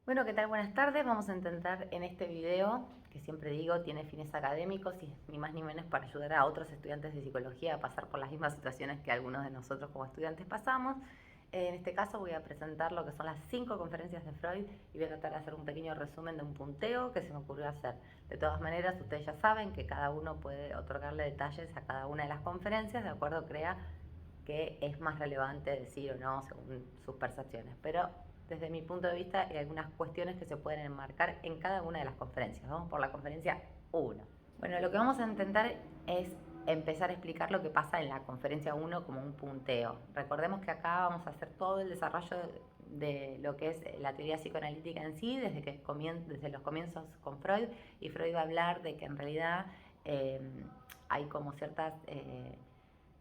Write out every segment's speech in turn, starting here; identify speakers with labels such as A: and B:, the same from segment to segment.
A: Bueno, ¿qué tal? Buenas tardes. Vamos a intentar en este video, que siempre digo tiene fines académicos y ni más ni menos para ayudar a otros estudiantes de psicología a pasar por las mismas situaciones que algunos de nosotros como estudiantes pasamos. En este caso voy a presentar lo que son las 5 conferencias de Freud y voy a tratar de hacer un pequeño resumen de un punteo que se me ocurrió hacer. De todas maneras, ustedes ya saben que cada uno puede otorgarle detalles a cada una de las conferencias, de acuerdo crea que es más relevante decir o no según sus percepciones. Pero desde mi punto de vista hay algunas cuestiones que se pueden enmarcar en cada una de las conferencias. Vamos por la conferencia 1. Bueno, lo que vamos a intentar es empezar a explicar lo que pasa en la conferencia 1 como un punteo. Recordemos que acá vamos a hacer todo el desarrollo de lo que es la teoría psicoanalítica en sí, desde los comienzos con Freud, y Freud va a hablar de que en realidad hay como ciertas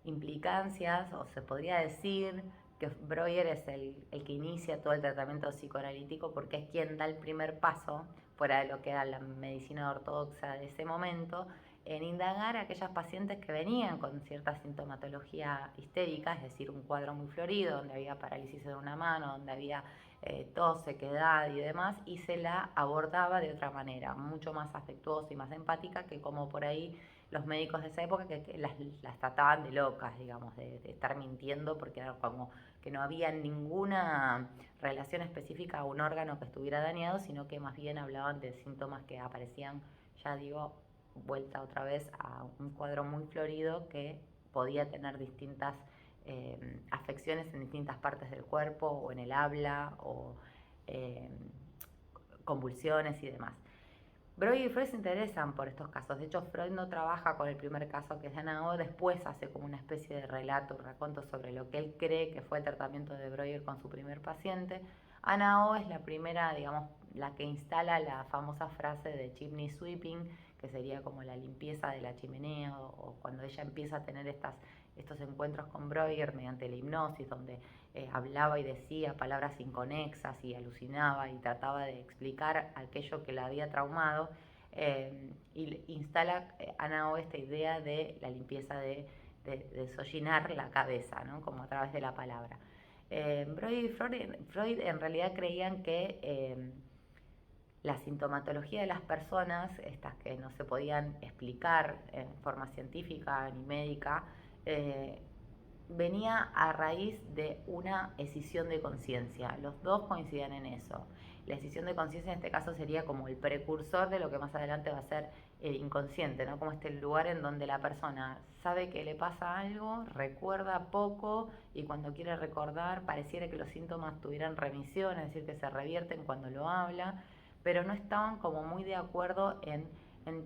A: implicancias, o se podría decir que Breuer es el que inicia todo el tratamiento psicoanalítico porque es quien da el primer paso, fuera de lo que era la medicina ortodoxa de ese momento, en indagar a aquellas pacientes que venían con cierta sintomatología histérica, es decir, un cuadro muy florido, donde había parálisis de una mano, donde había tos, sequedad y demás, y se la abordaba de otra manera, mucho más afectuosa y más empática que como por ahí los médicos de esa época que las trataban de locas, digamos, de estar mintiendo porque era como que no había ninguna relación específica a un órgano que estuviera dañado, sino que más bien hablaban de síntomas que aparecían, ya digo, vuelta otra vez a un cuadro muy florido que podía tener distintas afecciones en distintas partes del cuerpo o en el habla o eh, convulsiones y demás. Breuer y Freud se interesan por estos casos. De hecho, Freud no trabaja con el primer caso que es de Ana O, después hace como una especie de relato, un raconto sobre lo que él cree que fue el tratamiento de Breuer con su primer paciente. Ana O es la primera, digamos, la que instala la famosa frase de chimney sweeping, que sería como la limpieza de la chimenea, o cuando ella empieza a tener estos encuentros con Breuer mediante la hipnosis, donde hablaba y decía palabras inconexas y alucinaba y trataba de explicar aquello que la había traumado, y instala Ana O esta idea de la limpieza de desollinar la cabeza, ¿no? Como a través de la palabra. Freud y Freud en realidad creían que la sintomatología de las personas, estas que no se podían explicar en forma científica ni médica, eh, venía a raíz de una escisión de conciencia. Los dos coincidían en eso. La escisión de conciencia en este caso sería como el precursor de lo que más adelante va a ser el inconsciente, ¿no? Como este lugar en donde la persona sabe que le pasa algo, recuerda poco y cuando quiere recordar pareciera que los síntomas tuvieran remisión, es decir, que se revierten cuando lo habla, pero no estaban como muy de acuerdo en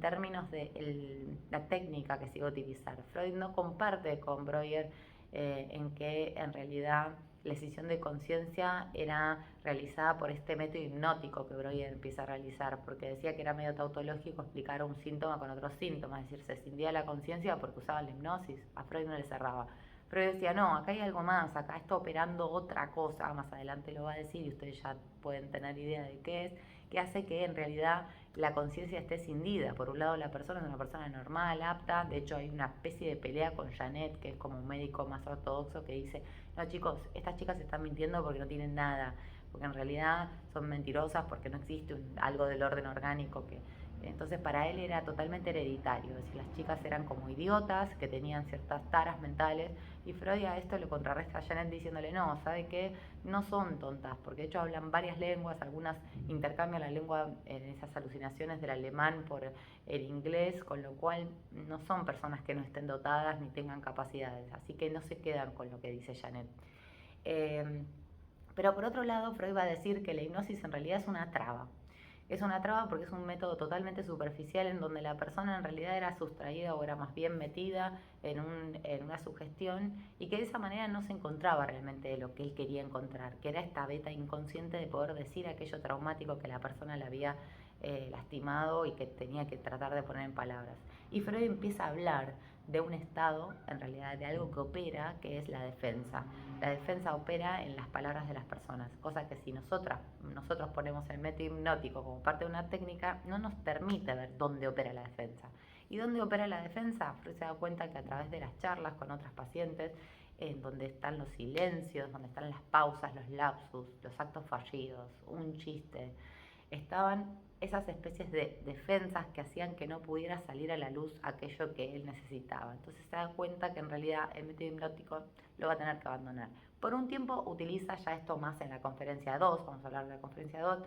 A: términos de la técnica que se iba a utilizar. Freud no comparte con Breuer en que en realidad la escisión de conciencia era realizada por este método hipnótico que Breuer empieza a realizar, porque decía que era medio tautológico explicar un síntoma con otros síntomas, es decir, se escindía la conciencia porque usaba la hipnosis, a Freud no le cerraba. Freud decía, no, acá hay algo más, acá está operando otra cosa, más adelante lo va a decir y ustedes ya pueden tener idea de qué es, que hace que en realidad la conciencia esté escindida. Por un lado, la persona es una persona normal, apta. De hecho, hay una especie de pelea con Janet, que es como un médico más ortodoxo, que dice, no chicos, estas chicas están mintiendo porque no tienen nada, porque en realidad son mentirosas porque no existe algo del orden orgánico que... Entonces para él era totalmente hereditario, es decir, las chicas eran como idiotas que tenían ciertas taras mentales, y Freud a esto le contrarresta a Janet diciéndole, no, ¿sabe qué? No son tontas, porque de hecho hablan varias lenguas, algunas intercambian la lengua en esas alucinaciones del alemán por el inglés, con lo cual no son personas que no estén dotadas ni tengan capacidades, así que no se quedan con lo que dice Janet. Eh, pero por otro lado, Freud va a decir que la hipnosis en realidad es una traba. Es una traba porque es un método totalmente superficial en donde la persona en realidad era sustraída o era más bien metida en una sugestión, y que de esa manera no se encontraba realmente de lo que él quería encontrar, que era esta beta inconsciente de poder decir aquello traumático que la persona le había lastimado y que tenía que tratar de poner en palabras. Y Freud empieza a hablar de un estado, en realidad de algo que opera, que es la defensa. La defensa opera en las palabras de las personas, cosa que si nosotros ponemos el método hipnótico como parte de una técnica, no nos permite ver dónde opera la defensa. ¿Y dónde opera la defensa? Freud se da cuenta que a través de las charlas con otras pacientes, en donde están los silencios, donde están las pausas, los lapsus, los actos fallidos, un chiste. Estaban esas especies de defensas que hacían que no pudiera salir a la luz aquello que él necesitaba. Entonces se da cuenta que en realidad el método hipnótico lo va a tener que abandonar. Por un tiempo utiliza ya esto más en la conferencia 2, vamos a hablar de la conferencia 2,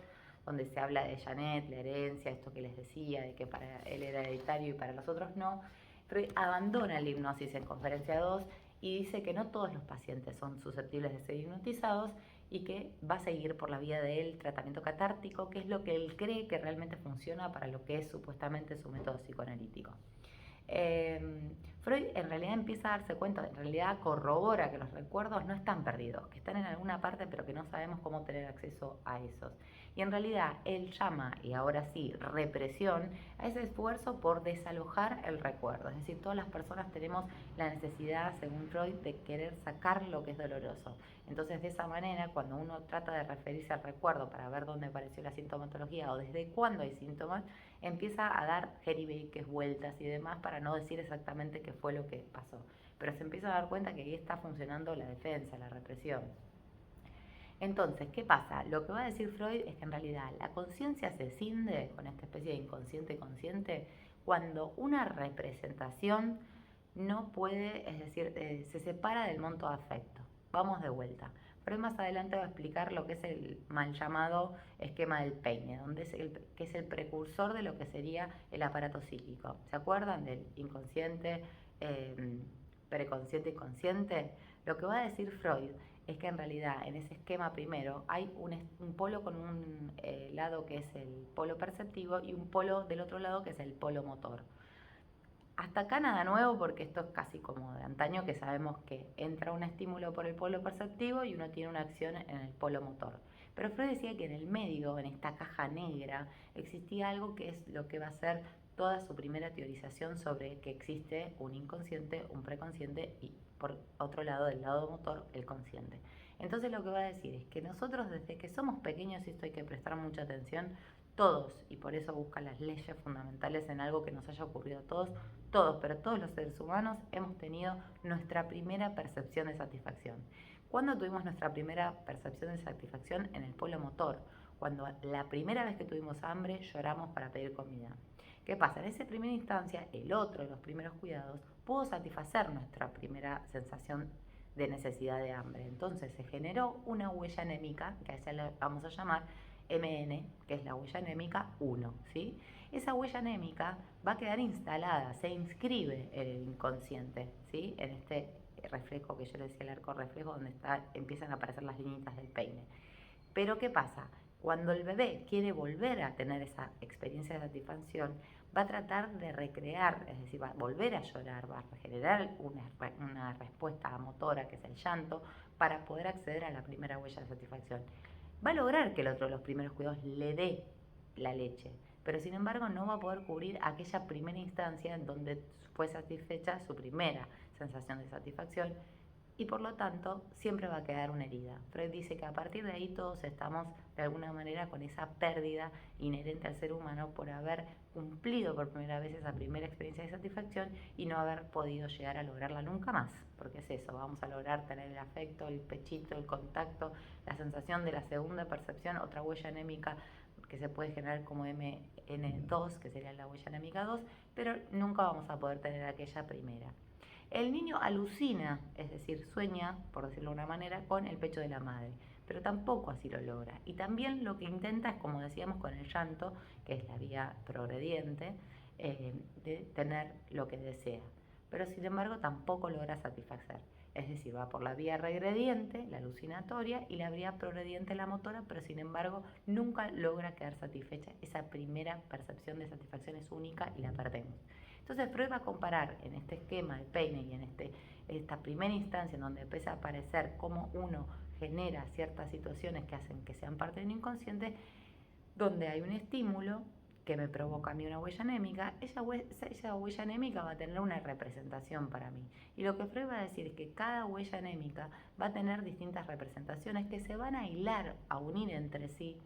A: donde se habla de Janet, la herencia, esto que les decía, de que para él era hereditario y para los otros no. Freud abandona la hipnosis en conferencia 2 y dice que no todos los pacientes son susceptibles de ser hipnotizados y que va a seguir por la vía del tratamiento catártico, que es lo que él cree que realmente funciona para lo que es supuestamente su método psicoanalítico. Freud en realidad empieza a darse cuenta, en realidad corrobora que los recuerdos no están perdidos, que están en alguna parte pero que no sabemos cómo tener acceso a esos. Y en realidad él llama, y ahora sí, represión, a ese esfuerzo por desalojar el recuerdo. Es decir, todas las personas tenemos la necesidad, según Freud, de querer sacar lo que es doloroso. Entonces, de esa manera, cuando uno trata de referirse al recuerdo para ver dónde apareció la sintomatología o desde cuándo hay síntomas, empieza a dar jeribeques, vueltas y demás para no decir exactamente qué fue lo que pasó. Pero se empieza a dar cuenta que ahí está funcionando la defensa, la represión. Entonces, ¿qué pasa? Lo que va a decir Freud es que en realidad la conciencia se cinde con esta especie de inconsciente consciente cuando una representación no puede, es decir, se separa del monto de afecto. Vamos de vuelta. Freud más adelante va a explicar lo que es el mal llamado esquema del peine, que es el precursor de lo que sería el aparato psíquico. ¿Se acuerdan del inconsciente, preconsciente y consciente? Lo que va a decir Freud es que en realidad en ese esquema primero hay un polo con un lado que es el polo perceptivo y un polo del otro lado que es el polo motor. Hasta acá nada nuevo porque esto es casi como de antaño que sabemos que entra un estímulo por el polo perceptivo y uno tiene una acción en el polo motor. Pero Freud decía que en el medio, en esta caja negra, existía algo que es lo que va a ser toda su primera teorización sobre que existe un inconsciente, un preconsciente y por otro lado, del lado motor, el consciente. Entonces lo que va a decir es que nosotros desde que somos pequeños, y esto hay que prestar mucha atención, todos, y por eso busca las leyes fundamentales en algo que nos haya ocurrido a todos, pero todos los seres humanos hemos tenido nuestra primera percepción de satisfacción. ¿Cuándo tuvimos nuestra primera percepción de satisfacción? En el polo motor. Cuando la primera vez que tuvimos hambre lloramos para pedir comida. ¿Qué pasa? En esa primera instancia, el otro de los primeros cuidados pudo satisfacer nuestra primera sensación de necesidad de hambre. Entonces se generó una huella anémica, que a esa le vamos a llamar MN, que es la huella anémica 1, ¿sí? Esa huella anémica va a quedar instalada, se inscribe en el inconsciente, ¿sí? En este reflejo que yo le decía, el arco reflejo, donde empiezan a aparecer las líneas del peine. Pero ¿qué pasa? Cuando el bebé quiere volver a tener esa experiencia de satisfacción, va a tratar de recrear, es decir, va a volver a llorar, va a generar una respuesta motora, que es el llanto, para poder acceder a la primera huella de satisfacción. Va a lograr que el otro de los primeros cuidados le dé la leche, pero sin embargo no va a poder cubrir aquella primera instancia en donde fue satisfecha su primera sensación de satisfacción y por lo tanto siempre va a quedar una herida. Freud dice que a partir de ahí todos estamos de alguna manera con esa pérdida inherente al ser humano por haber cumplido por primera vez esa primera experiencia de satisfacción y no haber podido llegar a lograrla nunca más, porque es eso, vamos a lograr tener el afecto, el pechito, el contacto, la sensación de la segunda percepción, otra huella anémica que se puede generar como MN2, que sería la huella anémica 2, pero nunca vamos a poder tener aquella primera. El niño alucina, es decir, sueña, por decirlo de una manera, con el pecho de la madre, pero tampoco así lo logra. Y también lo que intenta es, como decíamos, con el llanto, que es la vía progrediente, de tener lo que desea. Pero sin embargo tampoco logra satisfacer. Es decir, va por la vía regrediente, la alucinatoria, y la vía progrediente, la motora, pero sin embargo nunca logra quedar satisfecha. Esa primera percepción de satisfacción es única y la perdemos. Entonces Freud va a comparar en este esquema de peine y en esta primera instancia en donde empieza a aparecer cómo uno genera ciertas situaciones que hacen que sean parte de un inconsciente, donde hay un estímulo que me provoca a mí una huella anémica, esa huella anémica va a tener una representación para mí. Y lo que Freud va a decir es que cada huella anémica va a tener distintas representaciones que se van a hilar, a unir entre sí,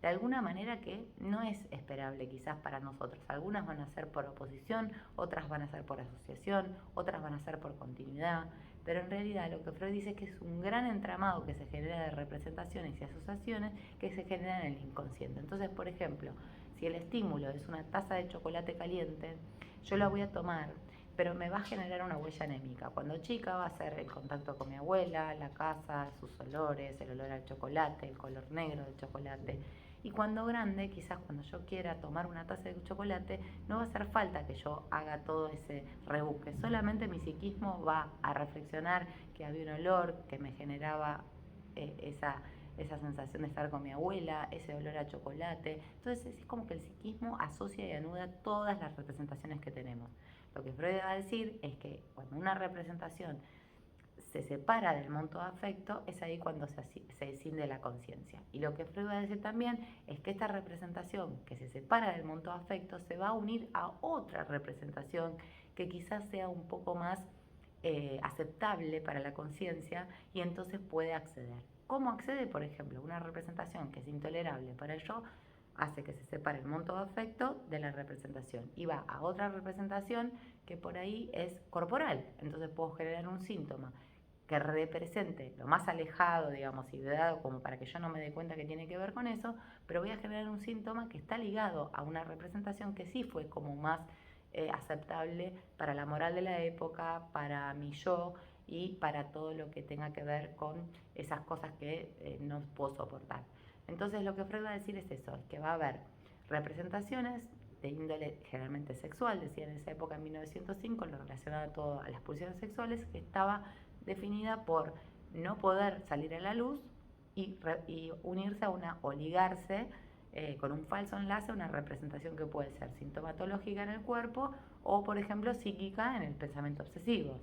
A: de alguna manera que no es esperable quizás para nosotros. Algunas van a ser por oposición, otras van a ser por asociación, otras van a ser por continuidad, pero en realidad lo que Freud dice es que es un gran entramado que se genera de representaciones y asociaciones que se generan en el inconsciente. Entonces, por ejemplo, si el estímulo es una taza de chocolate caliente, yo la voy a tomar, pero me va a generar una huella anémica. Cuando chica va a ser el contacto con mi abuela, la casa, sus olores, el olor al chocolate, el color negro del chocolate. Y cuando grande, quizás cuando yo quiera tomar una taza de chocolate, no va a hacer falta que yo haga todo ese rebusque. Solamente mi psiquismo va a reflexionar que había un olor que me generaba esa sensación de estar con mi abuela, ese olor a chocolate. Entonces es como que el psiquismo asocia y anuda todas las representaciones que tenemos. Lo que Freud va a decir es que cuando una representación se separa del monto de afecto, es ahí cuando se escinde la conciencia. Y lo que Freud va a decir también es que esta representación que se separa del monto de afecto se va a unir a otra representación que quizás sea un poco más aceptable para la conciencia y entonces puede acceder. ¿Cómo accede? Por ejemplo, una representación que es intolerable para el yo hace que se separe el monto de afecto de la representación y va a otra representación que por ahí es corporal. Entonces puedo generar un síntoma que represente lo más alejado, digamos, ideado como para que yo no me dé cuenta que tiene que ver con eso, pero voy a generar un síntoma que está ligado a una representación que sí fue como más aceptable para la moral de la época, para mi yo y para todo lo que tenga que ver con esas cosas que no puedo soportar. Entonces lo que Freud va a decir es eso, es que va a haber representaciones de índole generalmente sexual, decía en esa época en 1905, lo relacionado a todo a las pulsiones sexuales, que estaba definida por no poder salir a la luz y unirse a una, o ligarse con un falso enlace a una representación que puede ser sintomatológica en el cuerpo o, por ejemplo, psíquica en el pensamiento obsesivo.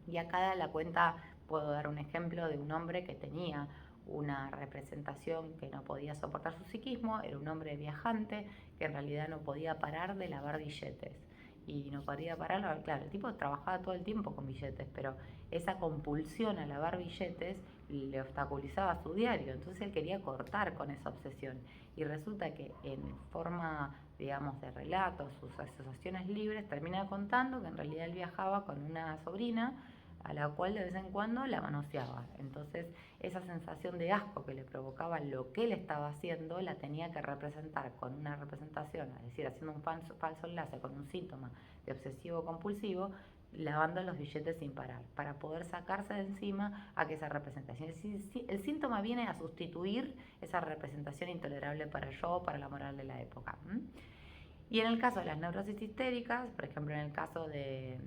A: Y acá la cuenta puedo dar un ejemplo de un hombre que tenía una representación que no podía soportar su psiquismo, era un hombre viajante que en realidad no podía parar de lavar billetes. Y no podía parar, claro, el tipo trabajaba todo el tiempo con billetes, pero esa compulsión a lavar billetes le obstaculizaba su diario, entonces él quería cortar con esa obsesión. Y resulta que en forma, digamos, de relatos, sus asociaciones libres, termina contando que en realidad él viajaba con una sobrina a la cual de vez en cuando la manoseaba. Entonces esa sensación de asco que le provocaba lo que él estaba haciendo la tenía que representar con una representación, es decir, haciendo un falso enlace con un síntoma de obsesivo compulsivo, lavando los billetes sin parar, para poder sacarse de encima aquella representación. El síntoma viene a sustituir esa representación intolerable para el yo, para la moral de la época. Y en el caso de las neurosis histéricas, por ejemplo en el caso de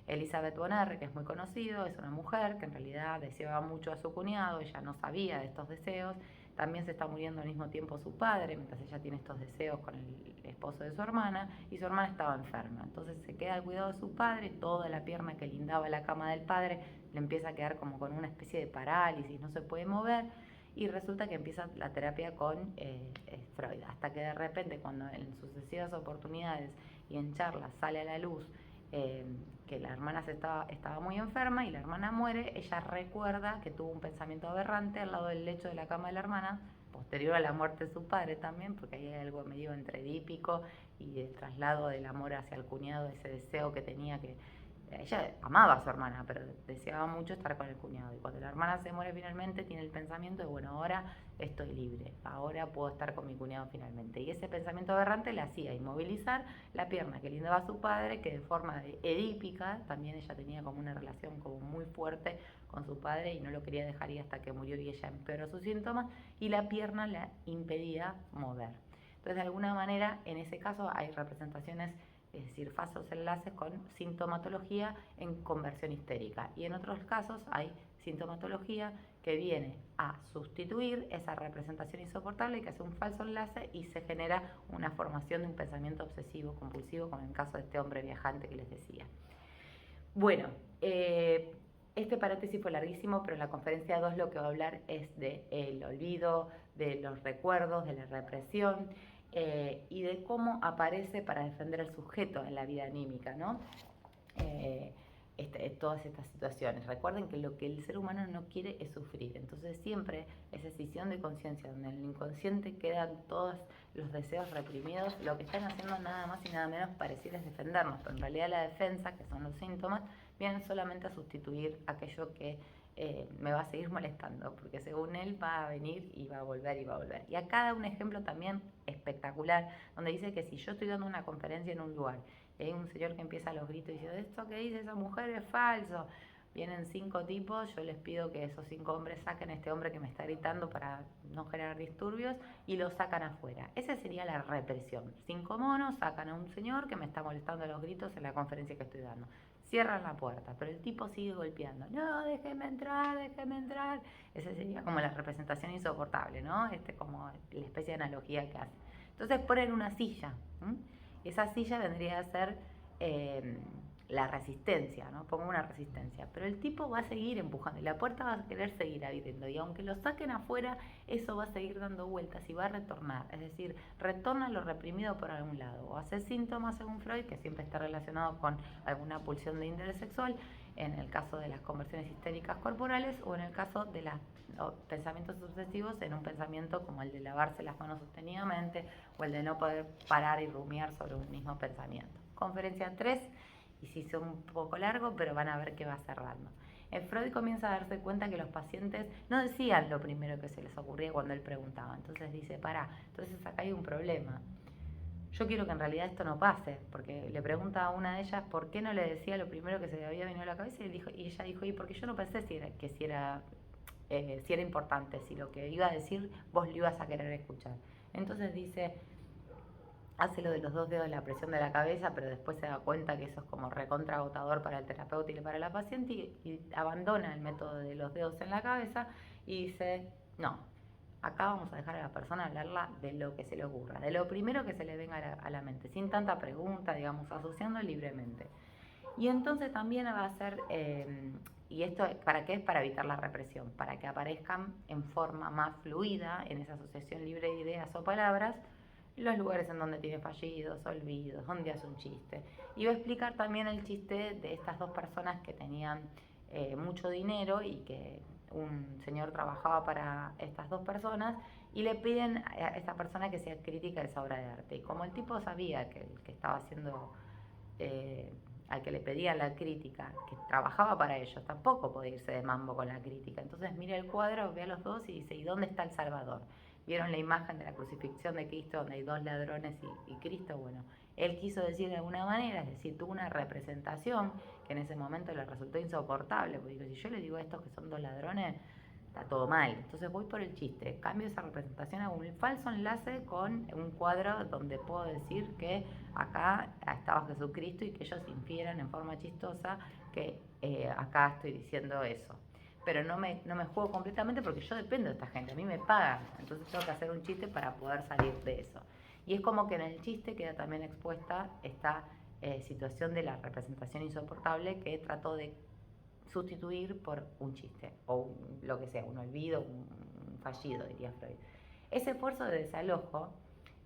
A: Elizabeth Bonner, que es muy conocido, es una mujer que en realidad deseaba mucho a su cuñado, ella no sabía de estos deseos, también se está muriendo al mismo tiempo su padre, mientras ella tiene estos deseos con el esposo de su hermana, y su hermana estaba enferma. Entonces se queda al cuidado de su padre, toda la pierna que lindaba la cama del padre le empieza a quedar como con una especie de parálisis, no se puede mover, y resulta que empieza la terapia con Freud, hasta que de repente cuando en sucesivas oportunidades y en charlas sale a la luz que la hermana estaba muy enferma y la hermana muere, ella recuerda que tuvo un pensamiento aberrante al lado del lecho de la cama de la hermana, posterior a la muerte de su padre también, porque ahí hay algo medio entre edípico y el traslado del amor hacia el cuñado, ese deseo que tenía que... Ella amaba a su hermana, pero deseaba mucho estar con el cuñado. Y cuando la hermana se muere finalmente, tiene el pensamiento de, bueno, ahora estoy libre, ahora puedo estar con mi cuñado finalmente. Y ese pensamiento aberrante le hacía inmovilizar la pierna que lindaba a su padre, que de forma edípica, también ella tenía como una relación como muy fuerte con su padre y no lo quería dejar ir hasta que murió y ella empeoró sus síntomas, y la pierna le impedía mover. Entonces, de alguna manera, en ese caso hay representaciones, es decir, falsos enlaces con sintomatología en conversión histérica. Y en otros casos hay sintomatología que viene a sustituir esa representación insoportable, que hace un falso enlace y se genera una formación de un pensamiento obsesivo compulsivo, como en el caso de este hombre viajante que les decía. Bueno, este paréntesis fue larguísimo, pero en la conferencia 2 lo que va a hablar es del olvido, de los recuerdos, de la represión, y de cómo aparece para defender al sujeto en la vida anímica, ¿no? Todas estas situaciones. Recuerden que lo que el ser humano no quiere es sufrir, entonces siempre esa escisión de conciencia, donde en el inconsciente quedan todos los deseos reprimidos, lo que están haciendo nada más y nada menos pareciera es defendernos, pero en realidad la defensa, que son los síntomas, vienen solamente a sustituir aquello que me va a seguir molestando, porque según él va a venir y va a volver y va a volver. Y acá da un ejemplo también espectacular, donde dice que si yo estoy dando una conferencia en un lugar y hay un señor que empieza a los gritos y dice, esto que dice esa mujer es falso, vienen 5 tipos, yo les pido que esos 5 hombres saquen a este hombre que me está gritando para no generar disturbios y lo sacan afuera. Esa sería la represión. 5 monos sacan a un señor que me está molestando a los gritos en la conferencia que estoy dando. Cierran la puerta, pero el tipo sigue golpeando. No, déjeme entrar, déjeme entrar. Esa sería como la representación insoportable, ¿no? Como la especie de analogía que hace. Entonces ponen una silla. Esa silla vendría a ser la resistencia, ¿no? Pongo una resistencia. Pero el tipo va a seguir empujando y la puerta va a querer seguir abriendo. Y aunque lo saquen afuera, eso va a seguir dando vueltas y va a retornar. Es decir, retorna lo reprimido por algún lado. O hace síntomas, según Freud, que siempre está relacionado con alguna pulsión de interés sexual, en el caso de las conversiones histéricas corporales, o en el caso de los pensamientos obsesivos, en un pensamiento como el de lavarse las manos sostenidamente o el de no poder parar y rumiar sobre un mismo pensamiento. Conferencia 3, y si son un poco largo, pero van a ver que va cerrando. Freud comienza a darse cuenta que los pacientes no decían lo primero que se les ocurría cuando él preguntaba. Entonces dice, entonces acá hay un problema. Yo quiero que en realidad esto no pase, porque le pregunta a una de ellas por qué no le decía lo primero que se le había venido a la cabeza y ella dijo, y porque yo no pensé si era importante, si lo que iba a decir vos lo ibas a querer escuchar. Entonces dice, hace lo de los 2 dedos de la presión de la cabeza, pero después se da cuenta que eso es como recontra agotador para el terapeuta y para la paciente y abandona el método de los dedos en la cabeza y dice, no, acá vamos a dejar a la persona hablarla de lo que se le ocurra, de lo primero que se le venga a la mente, sin tanta pregunta, digamos, asociando libremente. Y entonces también va a ser, ¿y esto para qué es? Para evitar la represión, para que aparezcan en forma más fluida, en esa asociación libre de ideas o palabras, los lugares en donde tiene fallidos, olvidos, donde hace un chiste. Y va a explicar también el chiste de estas 2 personas que tenían mucho dinero y que un señor trabajaba para estas 2 personas y le piden a esta persona que sea crítica de esa obra de arte. Y como el tipo sabía que el que estaba haciendo, al que le pedían la crítica, que trabajaba para ellos, tampoco podía irse de mambo con la crítica. Entonces mira el cuadro, ve a los 2 y dice, ¿y dónde está el Salvador? ¿Vieron la imagen de la crucifixión de Cristo donde hay 2 ladrones y Cristo? Bueno, él quiso decir de alguna manera, es decir, tuvo una representación que en ese momento le resultó insoportable, porque digo, si yo le digo a estos que son 2 ladrones, está todo mal. Entonces voy por el chiste, cambio esa representación, hago un falso enlace con un cuadro donde puedo decir que acá estaba Jesucristo y que ellos infieran en forma chistosa que acá estoy diciendo eso. Pero no me juego completamente porque yo dependo de esta gente, a mí me pagan, entonces tengo que hacer un chiste para poder salir de eso. Y es como que en el chiste queda también expuesta esta situación de la representación insoportable que trató de sustituir por un chiste o lo que sea, un olvido, un fallido, diría Freud. Ese esfuerzo de desalojo,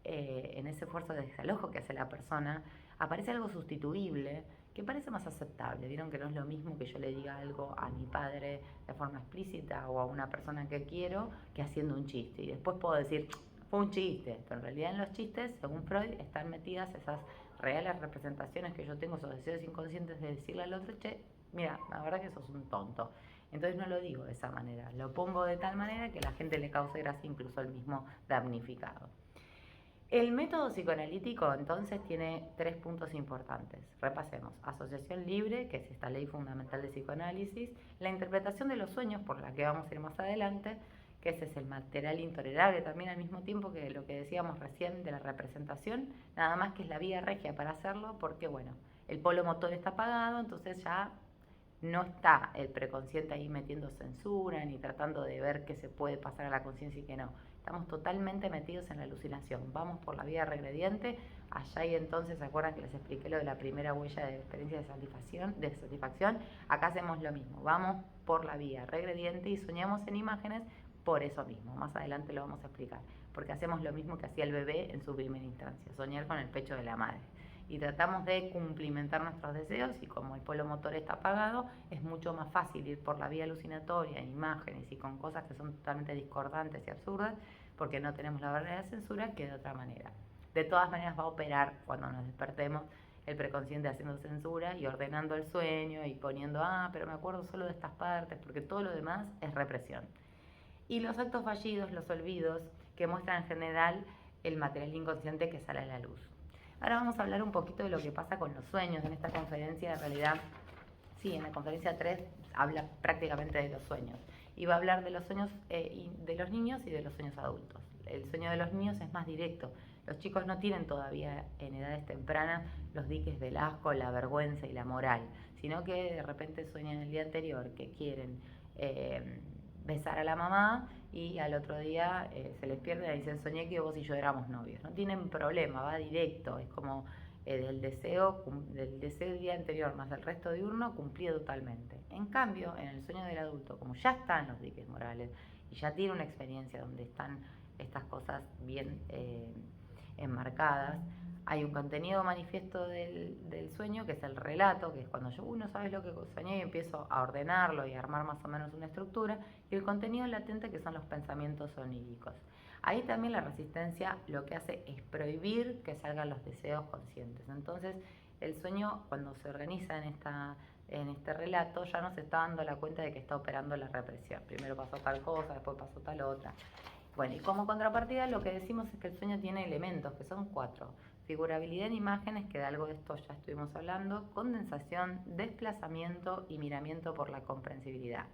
A: en ese esfuerzo de desalojo que hace la persona, aparece algo sustituible que parece más aceptable. Vieron que no es lo mismo que yo le diga algo a mi padre de forma explícita o a una persona que quiero que haciendo un chiste. Y después puedo decir, fue un chiste, pero en realidad en los chistes, según Freud, están metidas esas reales representaciones que yo tengo, esos deseos inconscientes de decirle al otro, che, mira, la verdad que sos un tonto. Entonces no lo digo de esa manera, lo pongo de tal manera que la gente le cause gracia, incluso al mismo damnificado. El método psicoanalítico entonces tiene 3 puntos importantes. Repasemos. Asociación libre, que es esta ley fundamental de psicoanálisis, la interpretación de los sueños, por la que vamos a ir más adelante, que ese es el material intolerable también al mismo tiempo que lo que decíamos recién de la representación, nada más que es la vía regia para hacerlo, porque bueno, el polo motor está apagado, entonces ya no está el preconsciente ahí metiendo censura ni tratando de ver qué se puede pasar a la conciencia y qué no. Estamos totalmente metidos en la alucinación. Vamos por la vía regrediente. Allá y entonces, ¿se acuerdan que les expliqué lo de la primera huella de experiencia de satisfacción? Acá hacemos lo mismo. Vamos por la vía regrediente y soñamos en imágenes por eso mismo. Más adelante lo vamos a explicar. Porque hacemos lo mismo que hacía el bebé en su primera instancia, soñar con el pecho de la madre. Y tratamos de cumplimentar nuestros deseos y como el polo motor está apagado, es mucho más fácil ir por la vía alucinatoria, en imágenes y con cosas que son totalmente discordantes y absurdas, porque no tenemos la barrera de censura que de otra manera. De todas maneras va a operar cuando nos despertemos el preconsciente haciendo censura y ordenando el sueño y poniendo, pero me acuerdo solo de estas partes, porque todo lo demás es represión. Y los actos fallidos, los olvidos, que muestran en general el material inconsciente que sale a la luz. Ahora vamos a hablar un poquito de lo que pasa con los sueños en esta conferencia. En realidad, sí, en la conferencia 3 habla prácticamente de los sueños. Y va a hablar de los sueños de los niños y de los sueños adultos. El sueño de los niños es más directo. Los chicos no tienen todavía en edades tempranas los diques del asco, la vergüenza y la moral, sino que de repente sueñan el día anterior que quieren besar a la mamá y al otro día se les pierde y dicen, soñé que vos y yo éramos novios. No tienen problema, va directo, es como del deseo del día anterior más el resto diurno cumplido totalmente. En cambio, en el sueño del adulto, como ya están los diques morales y ya tiene una experiencia donde están estas cosas bien enmarcadas, hay un contenido manifiesto del sueño, que es el relato, que es cuando uno sabe lo que soñé y empiezo a ordenarlo y a armar más o menos una estructura, y el contenido latente, que son los pensamientos oníricos. Ahí también la resistencia lo que hace es prohibir que salgan los deseos conscientes. Entonces, el sueño, cuando se organiza en este relato, ya no se está dando la cuenta de que está operando la represión. Primero pasó tal cosa, después pasó tal otra. Bueno, y como contrapartida lo que decimos es que el sueño tiene elementos, que son 4. Figurabilidad en imágenes, que de algo de esto ya estuvimos hablando, condensación, desplazamiento y miramiento por la comprensibilidad.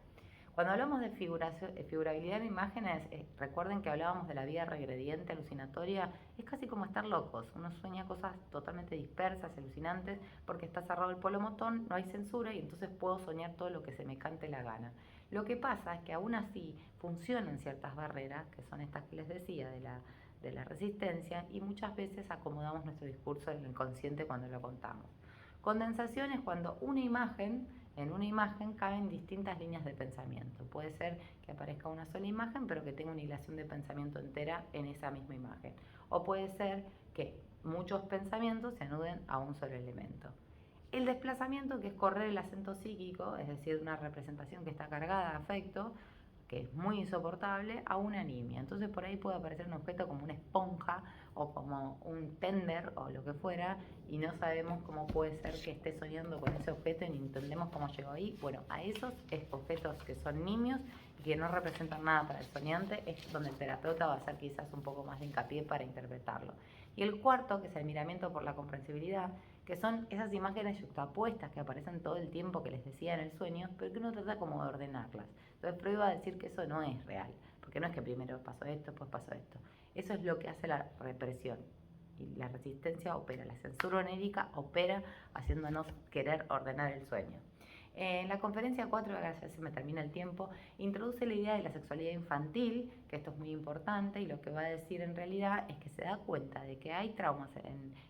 A: Cuando hablamos de figurabilidad en imágenes, recuerden que hablábamos de la vía regrediente alucinatoria, es casi como estar locos. Uno sueña cosas totalmente dispersas, alucinantes, porque está cerrado el polo motor, no hay censura y entonces puedo soñar todo lo que se me cante la gana. Lo que pasa es que aún así funcionan ciertas barreras, que son estas que les decía, de la resistencia, y muchas veces acomodamos nuestro discurso en el inconsciente cuando lo contamos. Condensación es cuando en una imagen caben distintas líneas de pensamiento. Puede ser que aparezca una sola imagen, pero que tenga una hilación de pensamiento entera en esa misma imagen. O puede ser que muchos pensamientos se anuden a un solo elemento. El desplazamiento, que es correr el acento psíquico, es decir, una representación que está cargada de afecto, que es muy insoportable, a una anemia. Entonces por ahí puede aparecer un objeto como una esponja o como un tender o lo que fuera, y no sabemos cómo puede ser que esté soñando con ese objeto y ni entendemos cómo llegó ahí. Bueno, a esos objetos que son nimios y que no representan nada para el soñante es donde el terapeuta va a hacer quizás un poco más de hincapié para interpretarlo. Y el cuarto, que es el miramiento por la comprensibilidad, que son esas imágenes yuxtapuestas que aparecen todo el tiempo que les decía en el sueño, pero que uno trata como de ordenarlas. Entonces Freud va a decir que eso no es real, porque no es que primero pasó esto, después pasó esto. Eso es lo que hace la represión. Y la resistencia opera, la censura onírica opera haciéndonos querer ordenar el sueño. En la conferencia 4, ahora ya se me termina el tiempo, introduce la idea de la sexualidad infantil, que esto es muy importante, y lo que va a decir en realidad es que se da cuenta de que hay traumas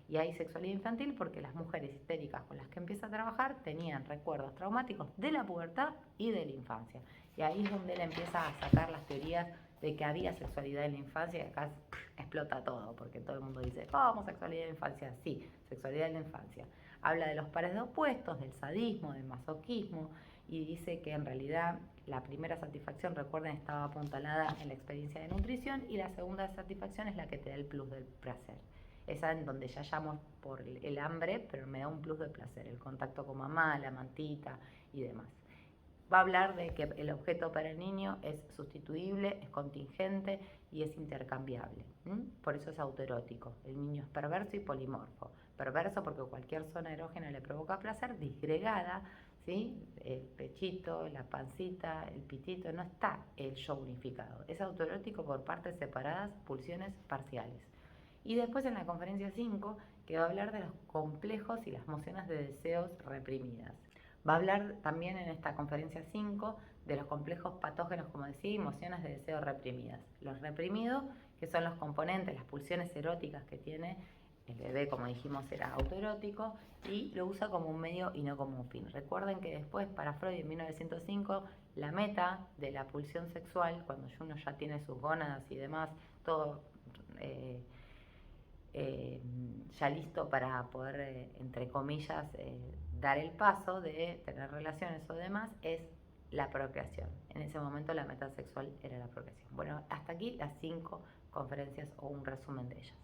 A: y hay sexualidad infantil porque las mujeres histéricas con las que empieza a trabajar tenían recuerdos traumáticos de la pubertad y de la infancia. Y ahí es donde él empieza a sacar las teorías de que había sexualidad en la infancia, y acá explota todo, porque todo el mundo dice, ¿cómo sexualidad en la infancia? Sí, sexualidad en la infancia. Habla de los pares de opuestos, del sadismo, del masoquismo, y dice que en realidad la primera satisfacción, recuerden, estaba apuntalada en la experiencia de nutrición, y la segunda satisfacción es la que te da el plus del placer. Esa en donde ya llamo por el hambre, pero me da un plus de placer, el contacto con mamá, la mantita y demás. Va a hablar de que el objeto para el niño es sustituible, es contingente y es intercambiable. Por eso es autoerótico. El niño es perverso y polimorfo. Perverso porque cualquier zona erógena le provoca placer, disgregada, ¿sí? El pechito, la pancita, el pitito, no está el yo unificado. Es autoerótico por partes separadas, pulsiones parciales. Y después en la conferencia 5, que va a hablar de los complejos y las mociones de deseos reprimidas. Va a hablar también en esta conferencia 5 de los complejos patógenos, como decía, y emociones de deseo reprimidas. Los reprimidos, que son los componentes, las pulsiones eróticas que tiene el bebé, como dijimos, era autoerótico, y lo usa como un medio y no como un fin. Recuerden que después, para Freud, en 1905, la meta de la pulsión sexual, cuando uno ya tiene sus gónadas y demás, todo ya listo para poder, entre comillas, dar el paso de tener relaciones o demás, es la procreación. En ese momento la meta sexual era la procreación. Bueno, hasta aquí las 5 conferencias o un resumen de ellas.